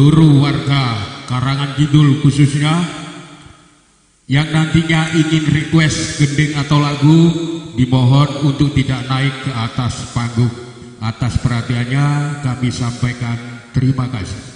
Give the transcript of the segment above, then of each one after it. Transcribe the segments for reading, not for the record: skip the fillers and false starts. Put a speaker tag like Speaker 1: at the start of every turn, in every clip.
Speaker 1: seluruh warga Karangan Kidul khususnya yang nantinya ingin request gending atau lagu dimohon untuk tidak naik ke atas panggung. Atas perhatiannya kami sampaikan terima kasih.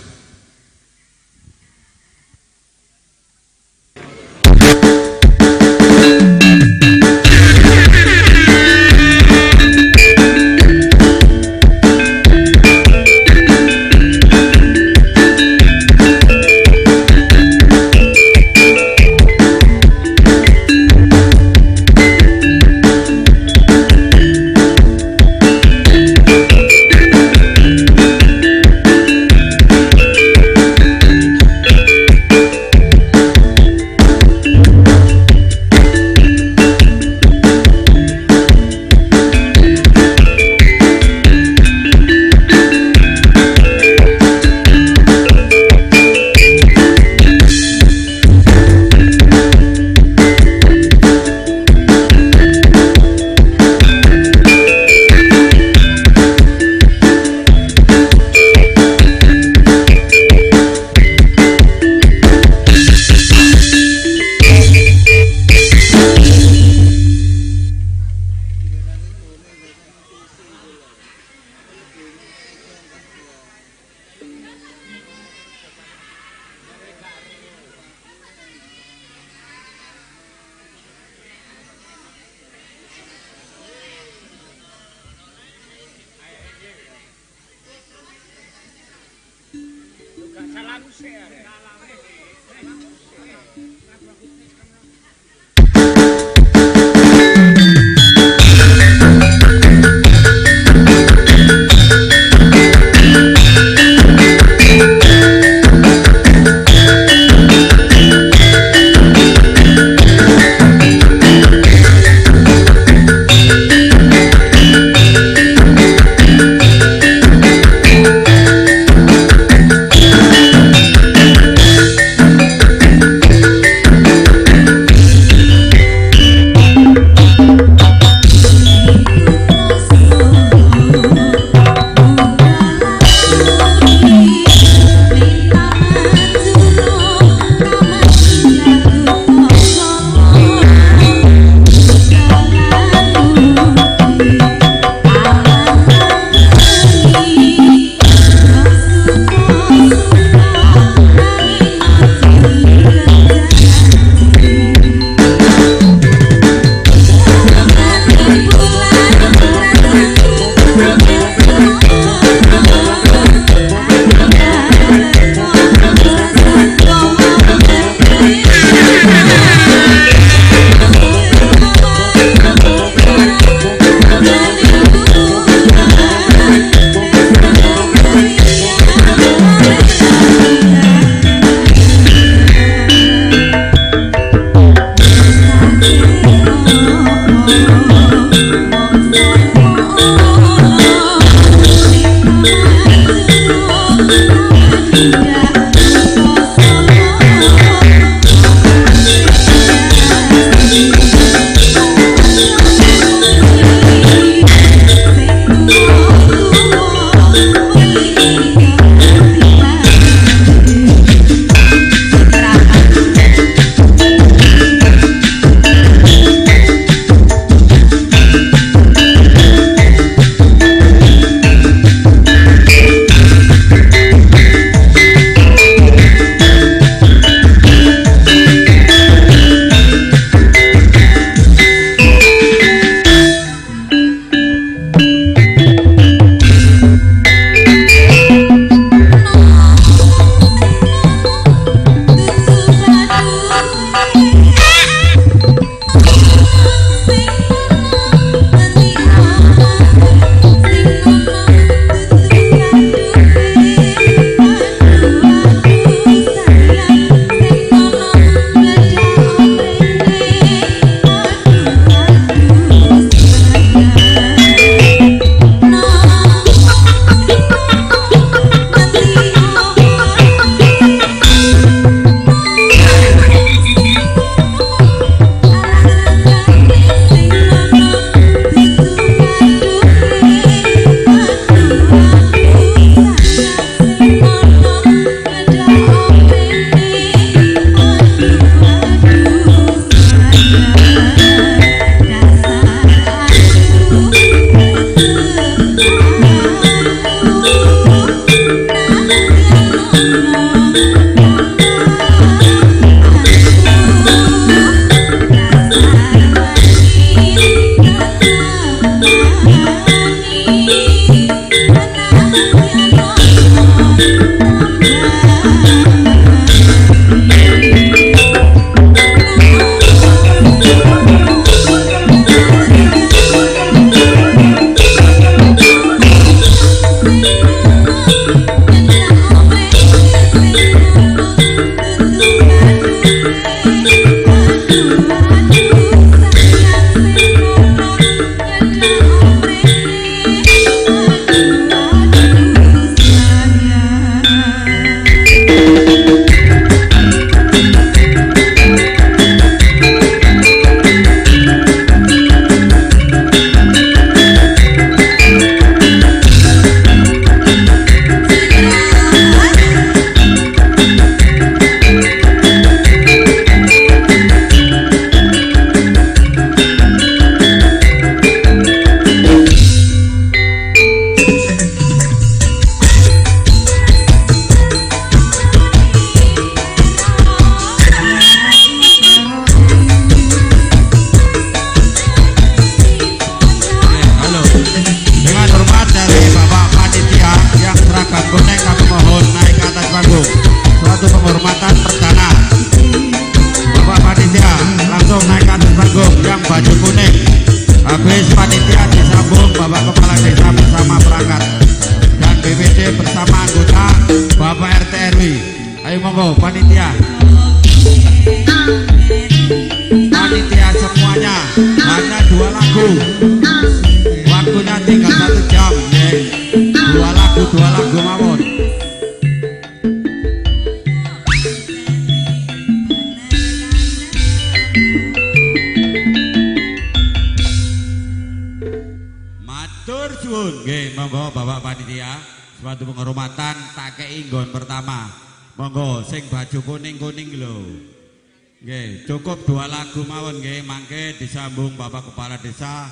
Speaker 2: Cukup 2 lagu mawon nggih, mangke disambung Bapak Kepala Desa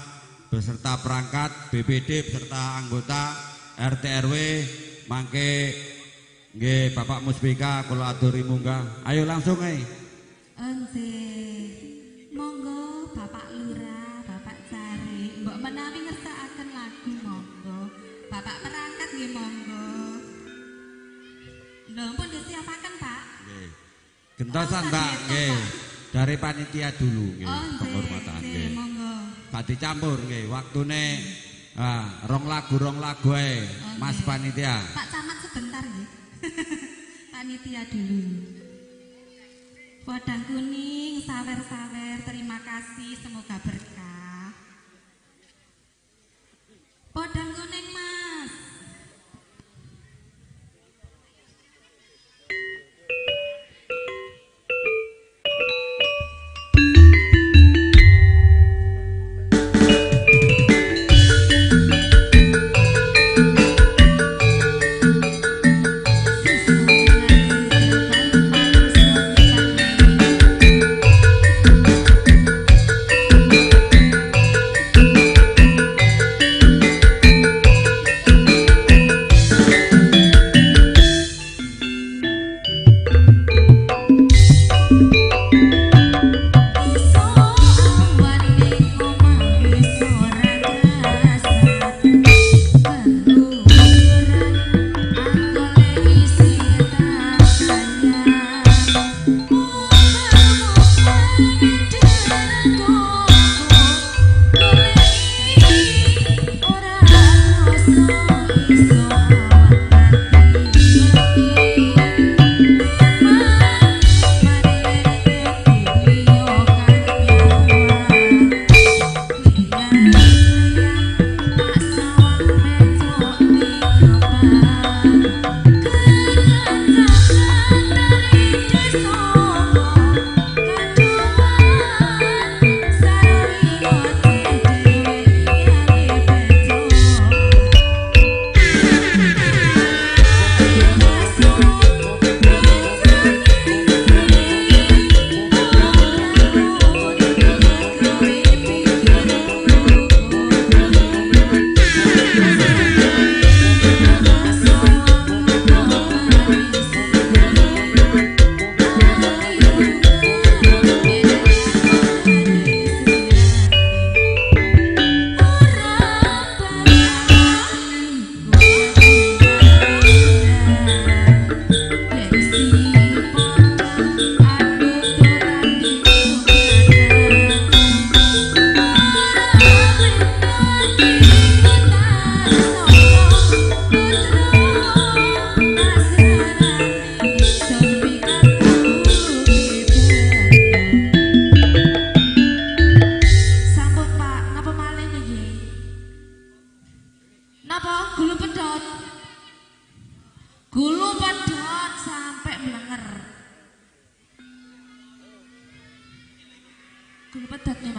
Speaker 2: beserta perangkat BPD beserta anggota RT RW, mangke nggih Bapak Musbika kula aturi munggah. Ayo langsung nggih.
Speaker 3: Monggo Bapak Lurah, Bapak Cari, mbok menawi ngersakaken lagu monggo. Bapak perangkat nggih monggo. Lho pun disiapaken, Pak? Nggih.
Speaker 2: Gentosan, Mbak, nggih. Dari panitia dulu nggih, penghormatan nggih. Gak dicampur nggih, waktune 2 lagu ae, Mas panitia.
Speaker 3: Pak Camat sebentar nggih. Panitia dulu. Podang kuning, sawer-sawer, terima kasih, semoga berkah. Podang kuning, Mas.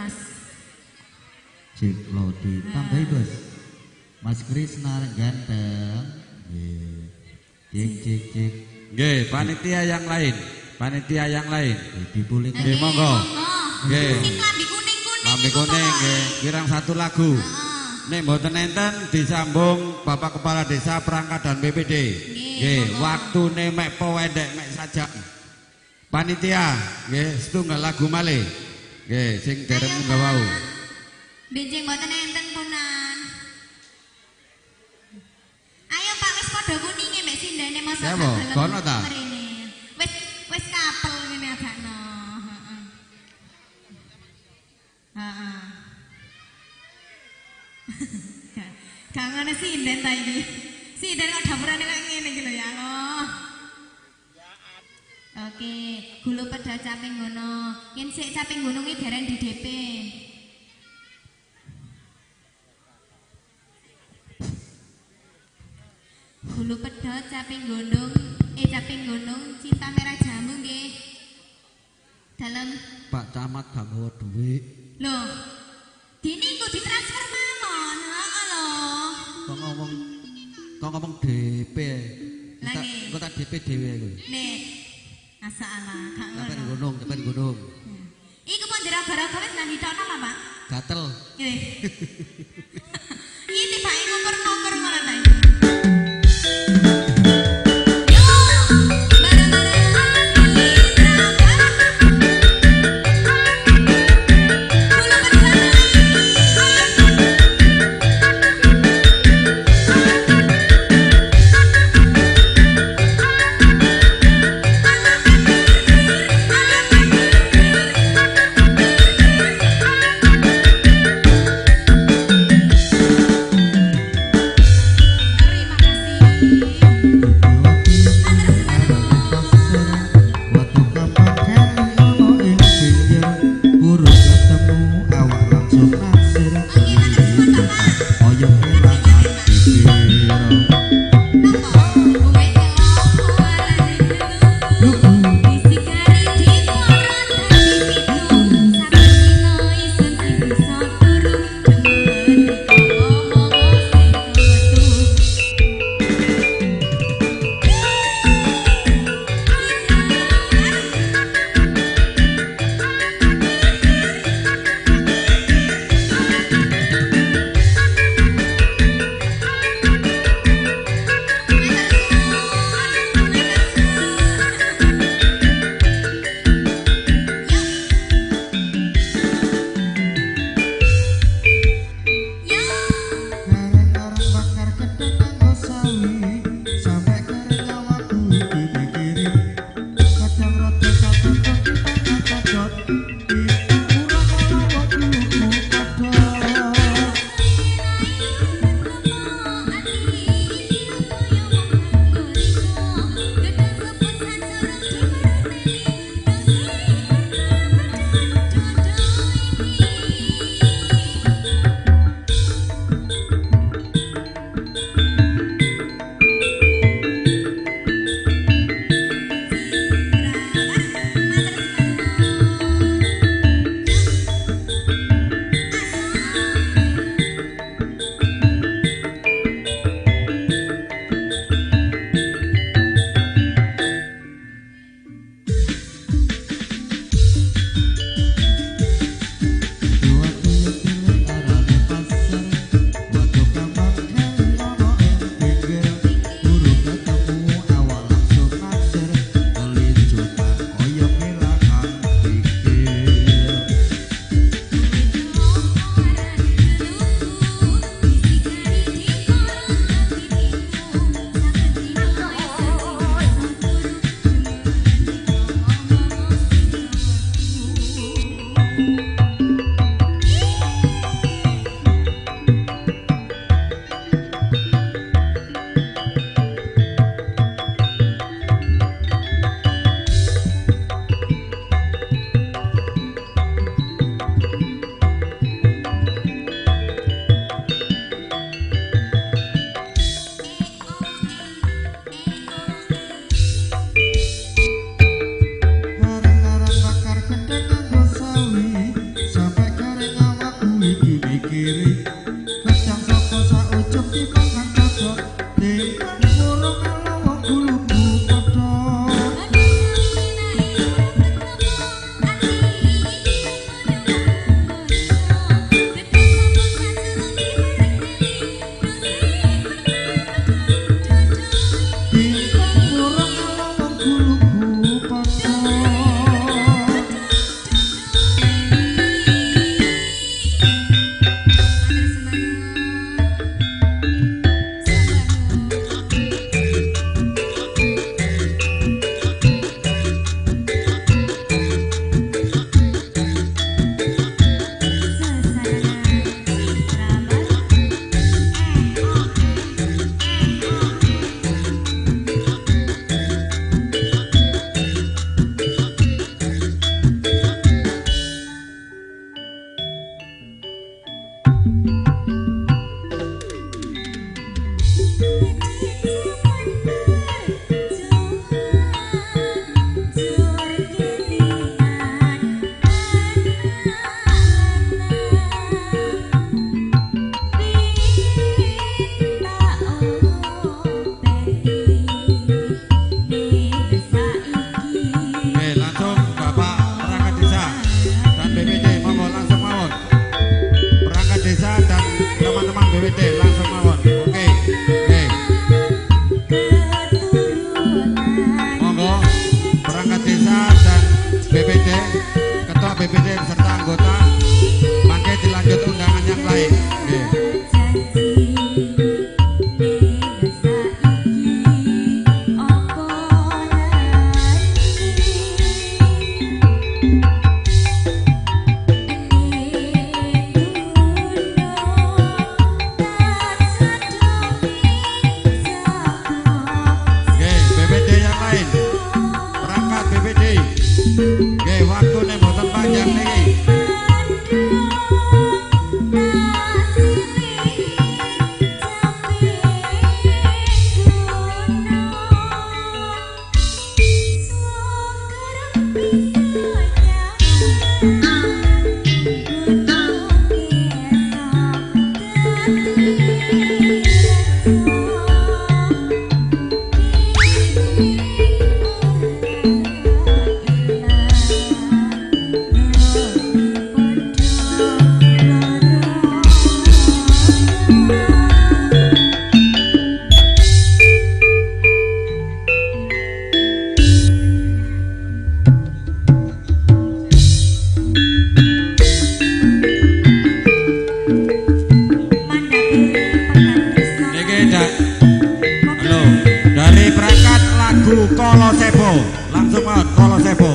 Speaker 3: Mas.
Speaker 4: Cek Lodi, tambahi bos. Mas Krisna ganteng. Cek.
Speaker 2: Nggih, panitia yang lain. Panitia yang lain.
Speaker 4: Dipulih
Speaker 2: Nggih, monggo. Nggih.
Speaker 3: Sing lambi kuning-kuning.
Speaker 2: Lambe kuning nggih, kirang satu lagu. Nek mboten enten disambung Bapak Kepala Desa Perangkat dan BPD. Nggih, waktune mek pewendek mek sajak. Panitia, nggih, setunggal lagu malih. Nggih, sing dereng munggah wau.
Speaker 3: Benjing mboten enten punan. Ayo Pak wis padha kuninge mek sindene mosok.
Speaker 2: Ya, Bu, kono ta?
Speaker 3: Wis kapel ngene agakno. Heeh. Heeh. Gak ngono sinden ta iki. Sinden kok dapurane kok ngene iki lho ya Allah. Oke, gulu pedha caping ngono. Yen sik caping gununge dereng di DP. Gulu pedha caping gunung cinta merah jamu nggih. Dalem
Speaker 4: Pak Camat gak nggawa duit.
Speaker 3: lho. Dini ku ditransfer mawon. Heeh lho.
Speaker 4: Kok ngomong DP.
Speaker 3: Lagi.
Speaker 4: Kok tak DP dhewe kowe.
Speaker 3: Nek masalah gak
Speaker 4: Tepen
Speaker 3: ngono.
Speaker 4: gunung.
Speaker 3: Iku pun jera-jera wis nang ditokno lho, Pak.
Speaker 4: Gatel.
Speaker 3: Nggih. Ini Pak ngukur-ngukur ngono ta.
Speaker 2: BPD beserta anggota mangke dilanjut undangan yang lain. Nggih. Nggih, BPD yang lain. Perangkat BPD. Nggih, waktune mboten panjang niki. Niki halo, dari perangkat lagu Kolo Sebo. Langsung mawon Kolo Sebo.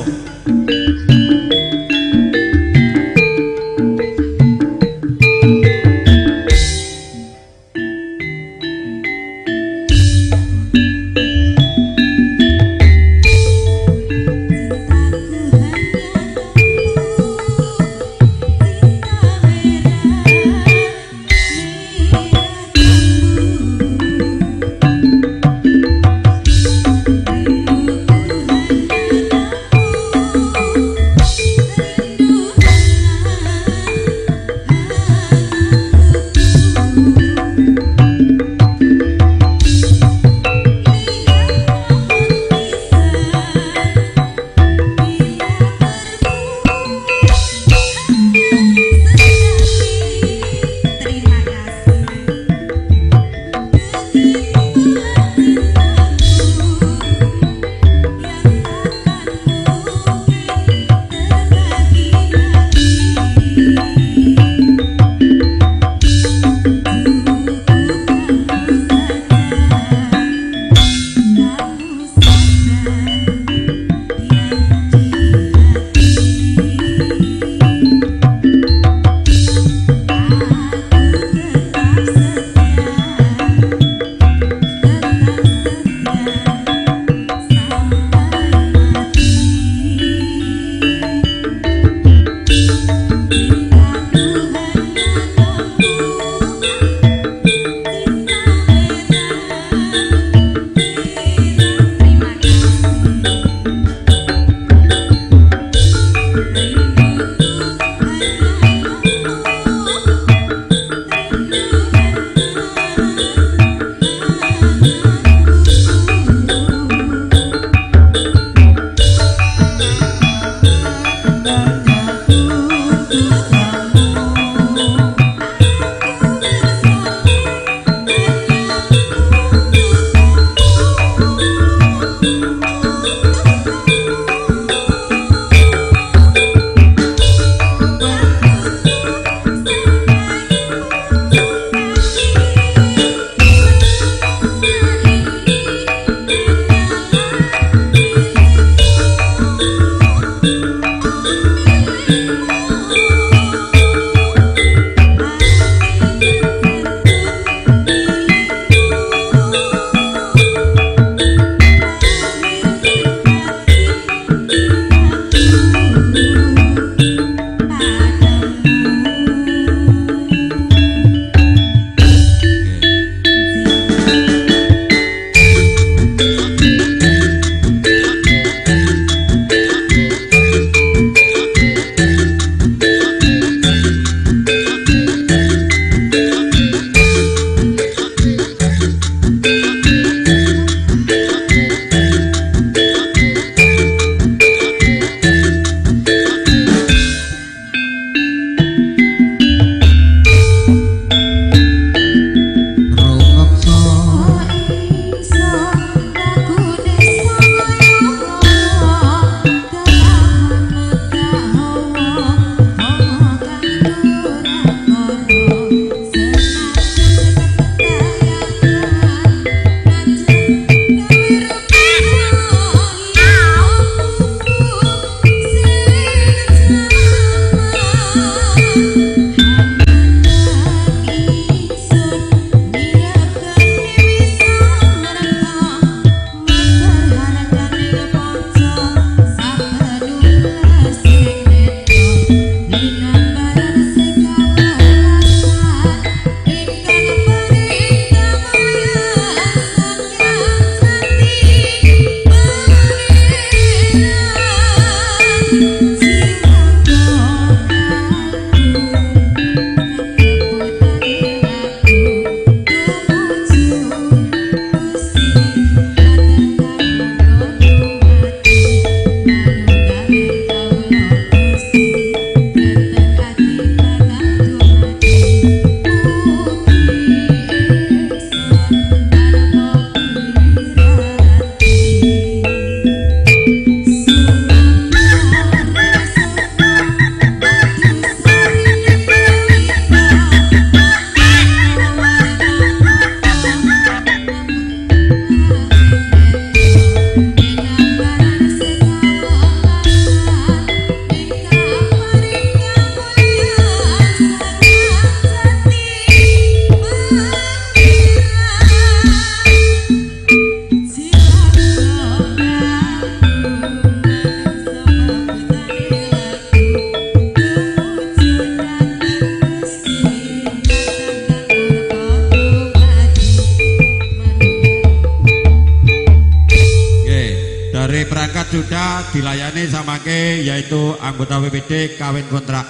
Speaker 2: sudah dilayani sama ke yaitu anggota WPD kawin kontrak.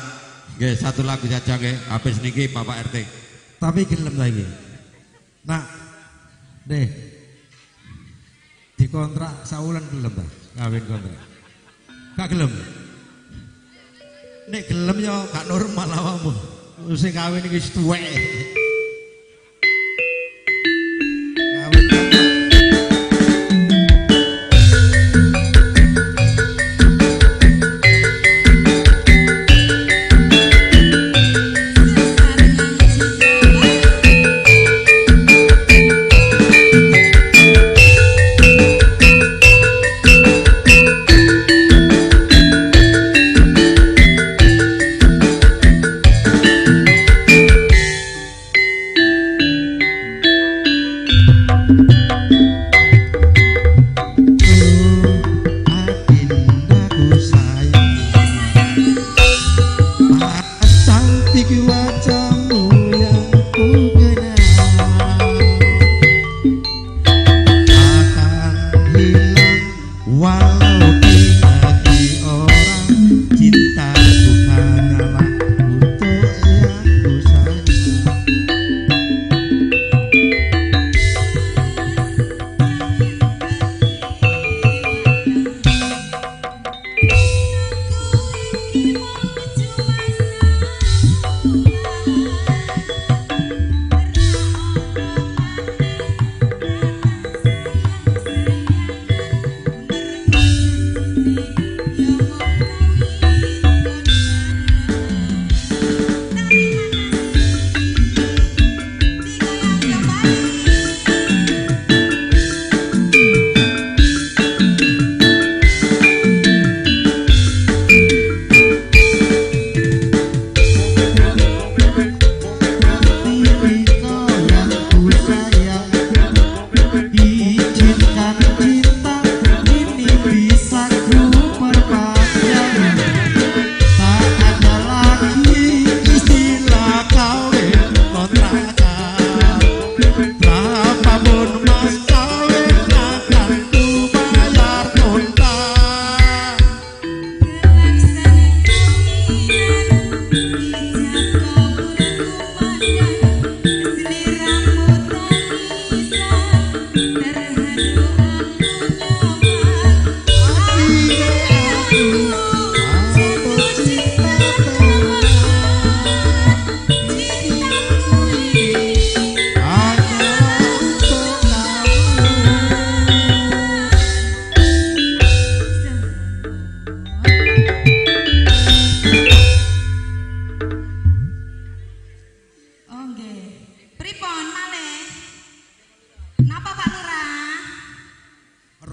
Speaker 2: Nggih, satu lagu saja nggih. Habis niki Bapak RT.
Speaker 5: Tapi gelem lagi. Nak, deh, dikontrak saulan gelem ta? Kawin kontrak. Gak gelem. Nek gelem yo gak normal awakmu. Sing kawin iki wis tuwek. Kawin kontrak.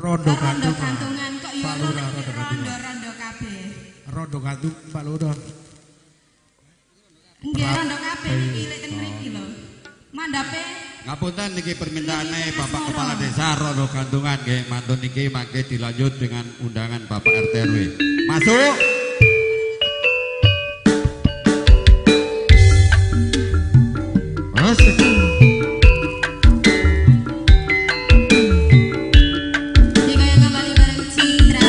Speaker 5: Rondo
Speaker 3: gantungan kok yo
Speaker 5: Pak Lurah rondo gantungan.
Speaker 3: rondo kabeh.
Speaker 5: Rondo gantung Pak Lurah.
Speaker 3: Nggih rondo kabeh iki lek teng mriki lho. Mandape
Speaker 2: Ngapunten niki permintaane Bapak Kepala Desa Rondo Gantungan nggih, mantun niki mangke dilanjut dengan undangan Bapak RT RW. Masuk.
Speaker 3: digaya kembali bareng Citra.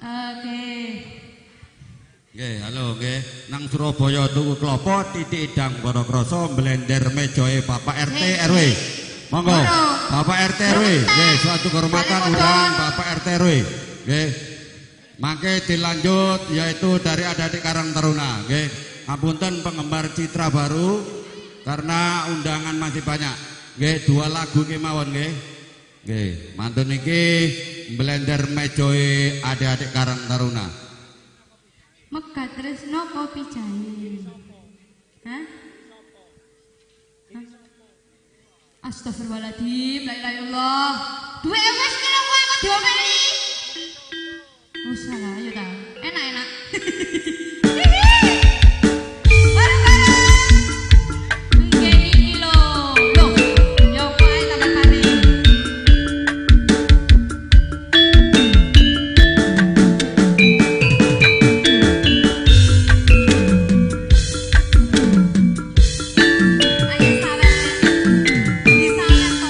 Speaker 3: Oke.
Speaker 2: Nggih, halo nggih. Nang Surabaya tuku klopo titik idang Borokrasa blender mejoe Bapak RT RW. Monggo. Bapak RT RW. Nggih, suatu kehormatan undang Bapak RT RW. Nggih. Mangke dilanjut yaitu dari adik-adik Karang Taruna, nggih. Ngapunten penggemar Citra Baru karena undangan masih banyak. Nggih, 2 lagu kemawon nggih. Nggih, mantun niki blender mejoe adik-adik Karang Taruna.
Speaker 3: Mega Tresno kopi jahe. Hah? Hah? Astagfirullahaladzim, la ilaha illallah. Duwe wis kira kowe kok diomeni. Oh salah, ya ta. Enak-enak. Bareng-bareng. Nggih iki lho. Loh, yo kowe tambah pari. Ayo sawer. Disawer to gegem ae.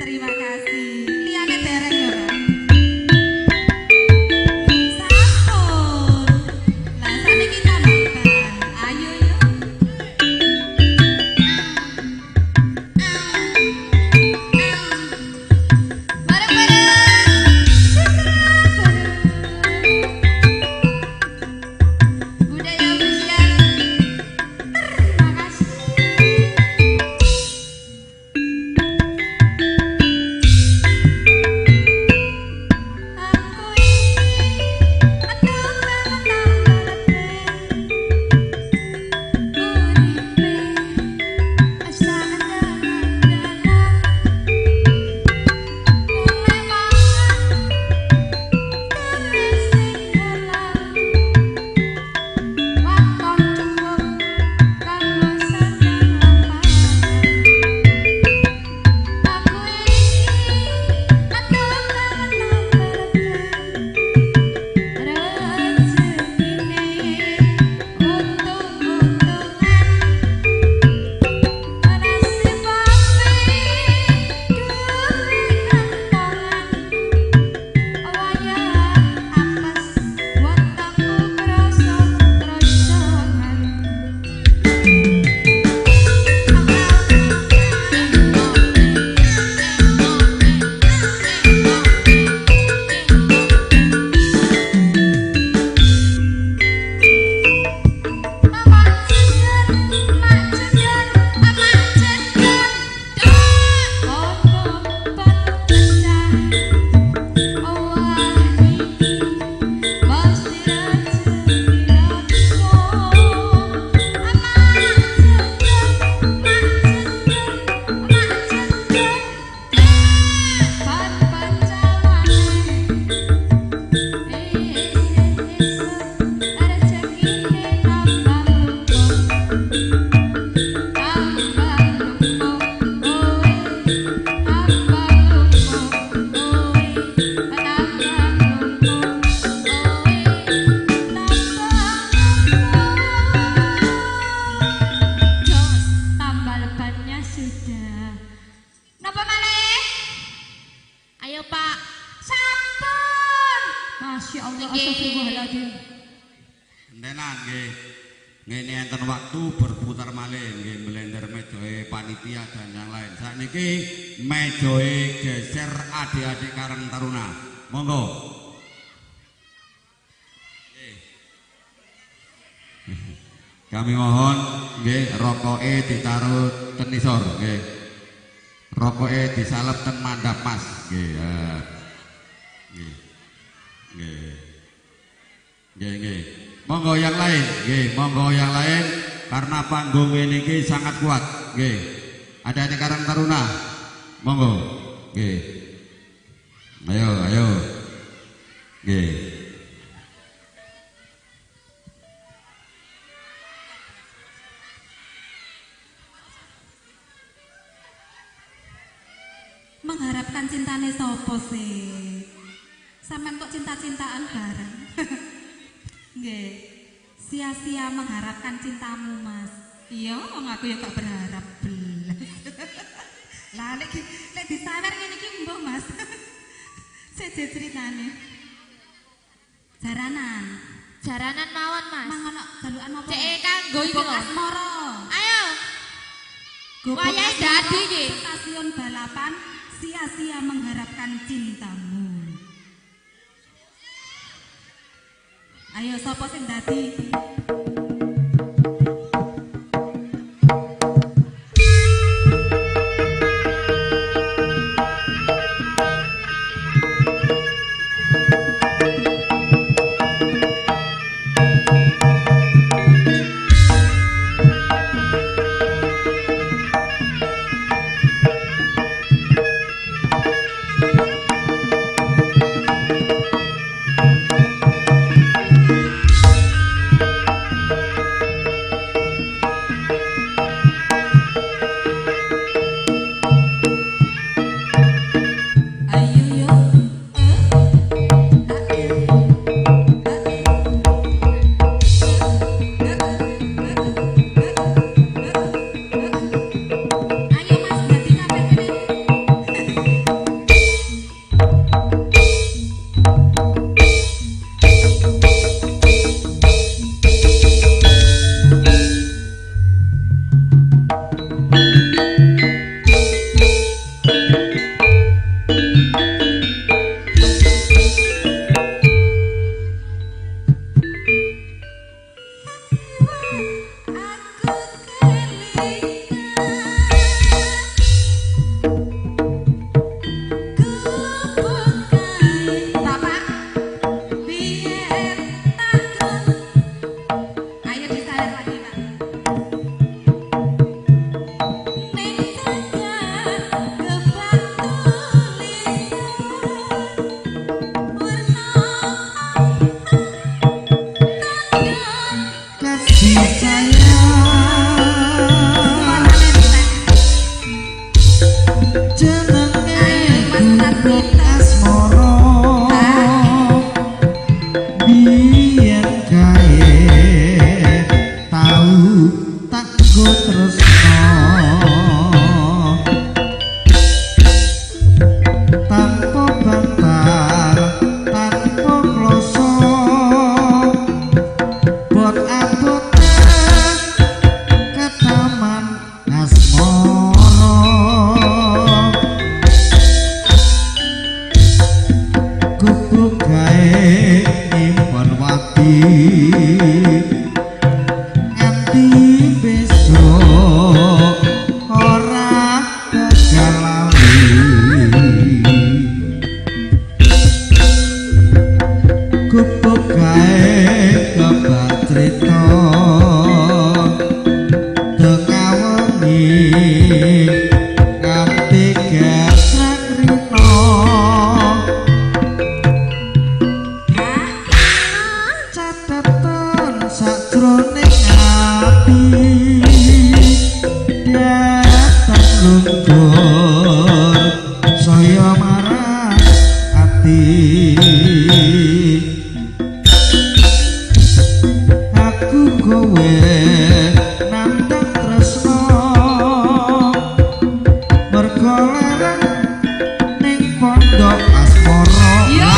Speaker 3: Terima kasih. Liyane dereng ya, Pak. Sampun. Lah sakniki tambahan. Ayo yuk. Budaya official. Terima kasih. Aku ini aduh uripe asa andalan-andalan mulai mangan terus tinggalan wakon cukup kanggo sadang lampahan aku ini aduh rezekine untung-untungan nasib apik duwe kantongan wayah apes wetengku krasa trosongan tambah lebatnya sudah. Napa malih? Ayo Pak. Sampun. Masya Allah. Astagfirullahaladzim.
Speaker 2: Entenan nggih. Ngene enten waktu berputar malih nggih blender mejoe panitia dan yang lain. Sakniki mejoe geser adik-adik Karang Taruna. Monggo. Kami mohon nggih rokoke ditaruh ten isor nggih. Rokoke disalep ten mandap Mas nggih. Nggih. Nggih. Nggih nggih. Monggo yang lain nggih, monggo yang lain karena panggung ini sangat kuat nggih. Adik-adik Karang Taruna. Monggo. Nggih. Ayo, ayo. Nggih.
Speaker 3: Mengharapkan cintane sopo sih? Sampean kok cinta-cintaan bareng? Nggih. Sia-sia mengharapkan cintamu, Mas. Iya, wong aku ya gak berharap belas. Lah nek disawer ngene iki mbah, Mas. Seje ceritane. Jaranan mawon, Mas. Mang ono dalukan apa? Cek kanggo iki lho. Asmara. Ayo. Wayahe dadi iki. Stasiun balapan sia-sia mengharapkan cintamu. Ayo sapa sing dadi?
Speaker 5: lereng ning pondok asmara.
Speaker 3: Yo.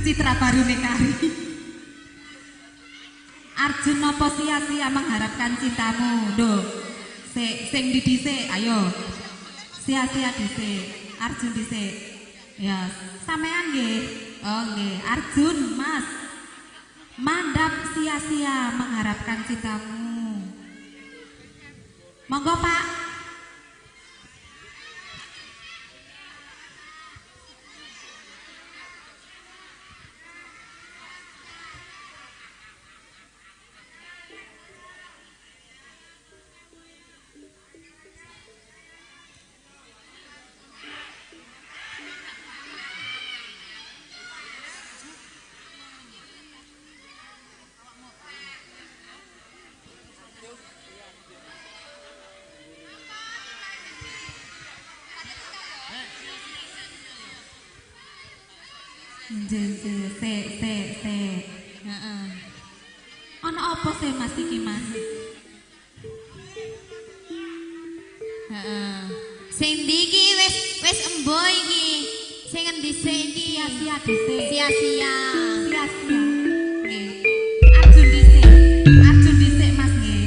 Speaker 3: Citra baru Nekari. Arjun nopo sia-sia mengharapkan cintamu? Do, sing di dhisik, ayo. Sia-sia dhisik, Arjun dhisik. Ya, sampean nggih. Oh nggih, Arjun, Mas. Mandap sia-sia mengharapkan cintamu. Monggo, Pak. Se. Heeh. Ana apa sih Mas iki, Mas?
Speaker 6: Heeh. Sing ndi iki wis embo iki. Sing endi sik iki?
Speaker 3: Sia-sia dhisik.
Speaker 6: Sia-sia.
Speaker 3: Sia-sia. Nggih. Arjun dhisik, Mas nggih.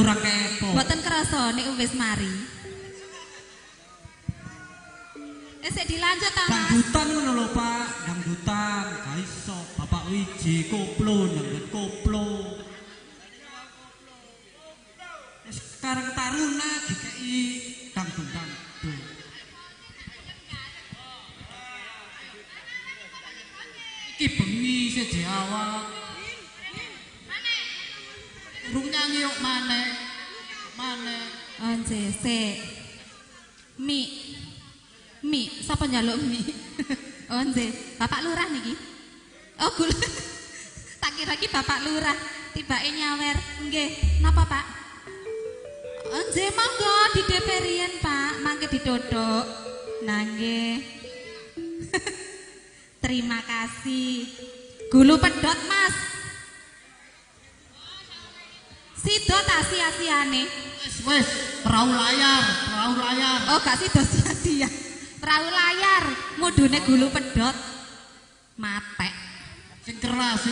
Speaker 7: kurang kepo.
Speaker 3: Mboten krasa nek wis mari. Sik dilanjut ta, Mas.
Speaker 7: Dangdutan ngono lho, Pak. Dangdutan, ga iso. Bapak Wiji koplo nyambut koplo. Sekarang taruna dikei dangdutan. Iki bengi seje awak. Rung nyanyi kok maneh. Maneh.
Speaker 3: Onje sik. Mi, sapa njaluk mi? Onje, Bapak Lurah niki. Oh, gul. Tak kira ki Bapak Lurah, tibake nyawer. Nggih, napa, Pak? Onje monggo di DP riyen, Pak, mangke didodok. Nah, nggih. Terima kasih. Gulu pedot, Mas. Sido ta sia-siane?
Speaker 7: Wes, perahu layar.
Speaker 3: Oh, gak sido sia-sia. Perahu layar, mudune gulu pedot. Matek.
Speaker 7: Sing keras,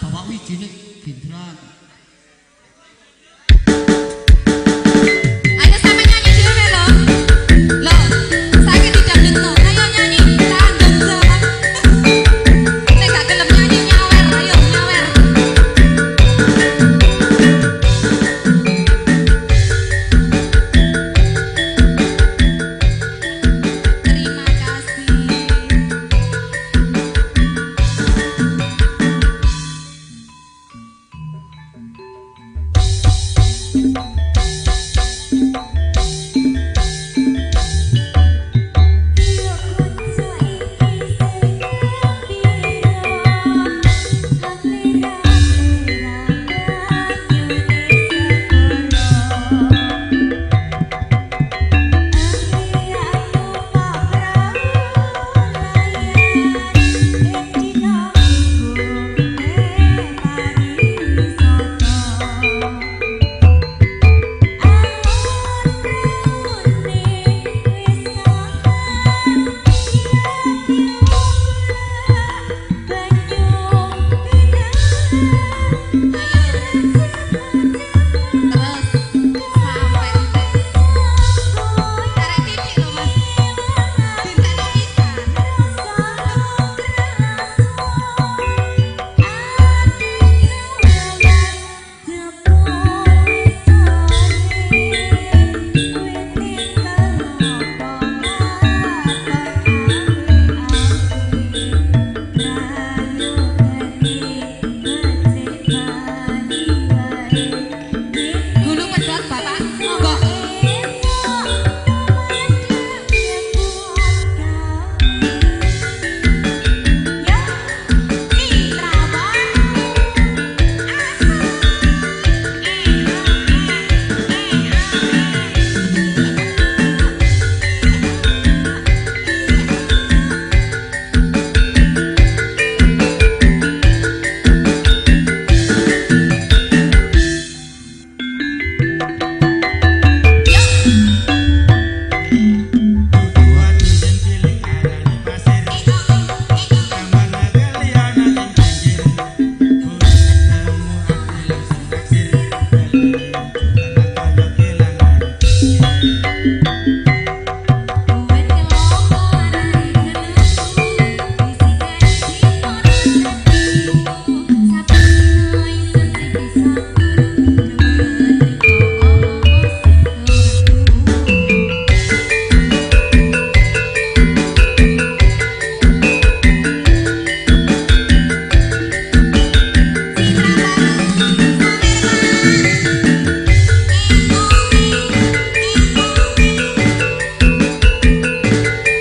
Speaker 7: Bapak Wiji nek gendran.